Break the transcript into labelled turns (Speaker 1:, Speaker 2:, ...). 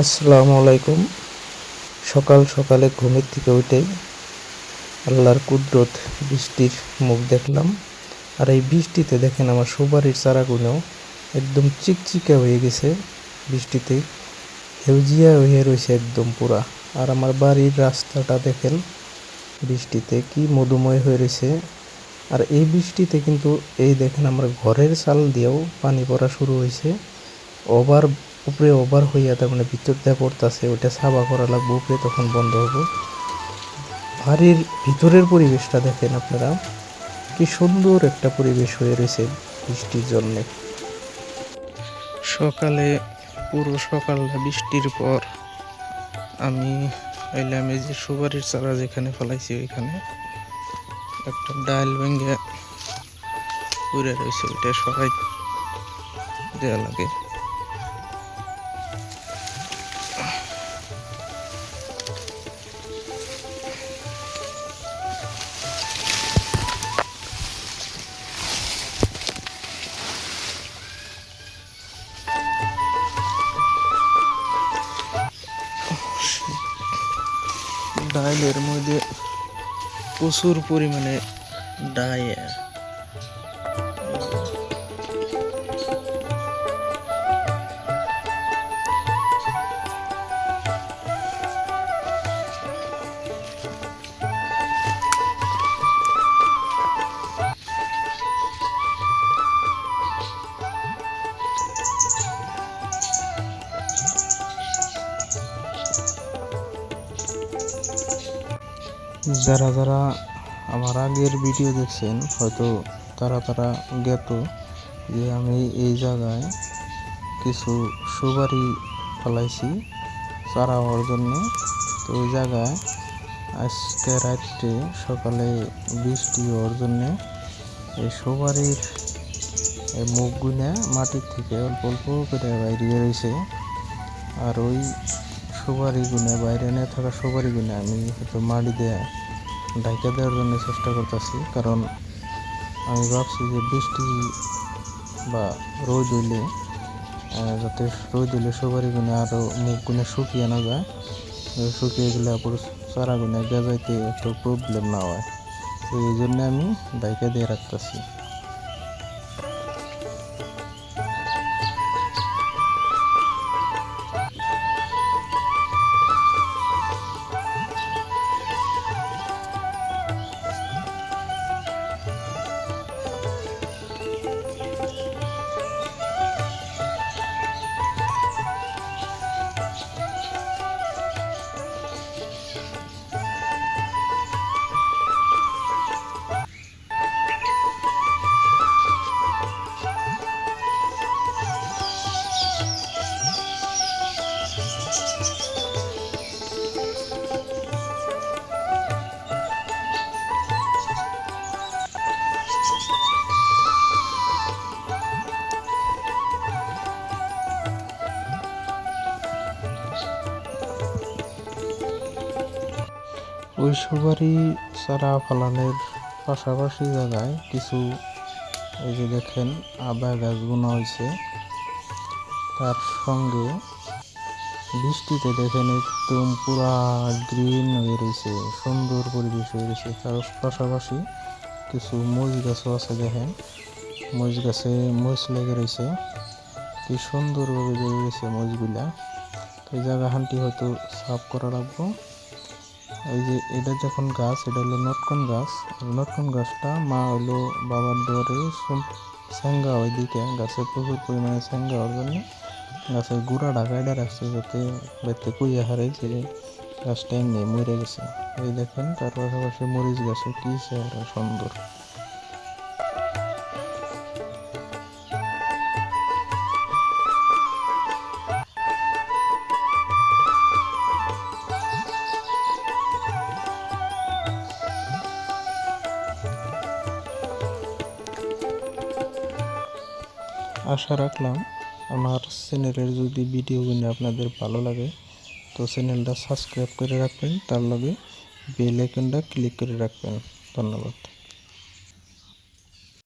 Speaker 1: আসসালামু আলাইকুম। সকাল সকালে ঘুমের থেকে উঠেই আল্লাহর কুদরত বৃষ্টির মুখ দেখলাম। আর এই বৃষ্টিতে দেখেন আমার সুপারির চারাগুলো একদম চিকচিকে হয়ে গেছে, বৃষ্টিতে হেউজিয়া হয়ে রয়েছে একদম পুরা। আর আমার বাড়ির রাস্তাটা দেখেন বৃষ্টিতে কি মধুময় হয়ে রয়েছে। আর এই বৃষ্টিতে কিন্তু এই দেখেন আমার ঘরের চাল দিয়েও পানি পড়া শুরু হয়েছে। ওভার উপরে ওভার হইয়া তার মানে ভিতর দিয়ে পড়তেছে, ওইটা সাফা করা লাগবে, উপরে তখন বন্ধ হবো। বাড়ির ভিতরের পরিবেশটা দেখেন আপনারা, কি সুন্দর একটা পরিবেশ হয়ে রয়েছে বৃষ্টির জন্যে। সকালে পুরো সকালটা বৃষ্টির পর আমি এলাম এই যে সুপারির চারা যেখানে ফেলাইছি ওইখানে একটা ডাল ভেঙে পড়ে রয়েছে, ওইটা সবাই দেওয়া লাগে। ডাইলের মধ্যে প্রচুর পরিমাণে ডাই। যারা যারা আমার আগের ভিডিও দেখছেন হয়তো তারা জ্ঞাত যে আমি এই জায়গায় কিছু সুপারি ফলাইছি চারা হওয়ার জন্যে। তো ওই জায়গায় আজকে রাত্রে সকালে বৃষ্টি হওয়ার জন্যে এই সুপারির মুখগুলা মাটির থেকে অল্প অল্প করে বাইরে রয়েছে। আর ওই সুপারিগুলো বাইরে না থাকা সুপারিগুলো আমি হয়তো মাটি দিয়ে ঢাকা দেওয়ার জন্য চেষ্টা করতেছি, কারণ আমি ভাবছি যে বৃষ্টি বা রোদ হইলে যাতে রোদ হইলে সুপারিগুলো আরও মুখগুলো শুকিয়ে না যায়, শুকিয়ে গেলে পুরো চারাগুলো গজাইতে একটু প্রবলেম না হয়। তো এই জন্য আমি ঢাকা দিয়ে রাখতেছি। ওই সুপারি চারা ফলানোর পাশাপাশি জায়গায় কিছু এই যে দেখেন আদা গাছ বোনা হয়েছে, তার সঙ্গে বৃষ্টিতে দেখেন একদম পুরা গ্রিন হয়ে রয়েছে, সুন্দর পরিবেশ হয়ে রয়েছে। তার পাশাপাশি কিছু মরিচ গাছও আছে, দেখেন মরিচ গাছে মরিচ লেগে রয়েছে, কি সুন্দরভাবে বেড়ে রয়েছে মরিচগুলা। তো এই জায়গাখানটি হয়তো সাফ করা লাগবো। এই যে এটা যখন গাছ, এটা হলো নটকন গাছ। নটকন গাছটা মা হলো বাবার ডোরে স্যাঙ্গা ওইদিকে গাছে প্রচুর পরিমাণে স্যাঙ্গা হওয়ার জন্য গাছের গুঁড়া ঢাকাইটা রাখছে, যাতে বেতে কুইয়া হারে যে গাছটা এমনি মরে গেছে। এই দেখেন তার পাশাপাশি মরিচ গাছে কি চেহারা সুন্দর। আশা রাখলাম আমার চ্যানেলের যদি ভিডিওগুলো আপনাদের ভালো লাগে তো চ্যানেলটা সাবস্ক্রাইব করে রাখবেন, তার লগে বেল আইকনটা ক্লিক করে রাখবেন। ধন্যবাদ।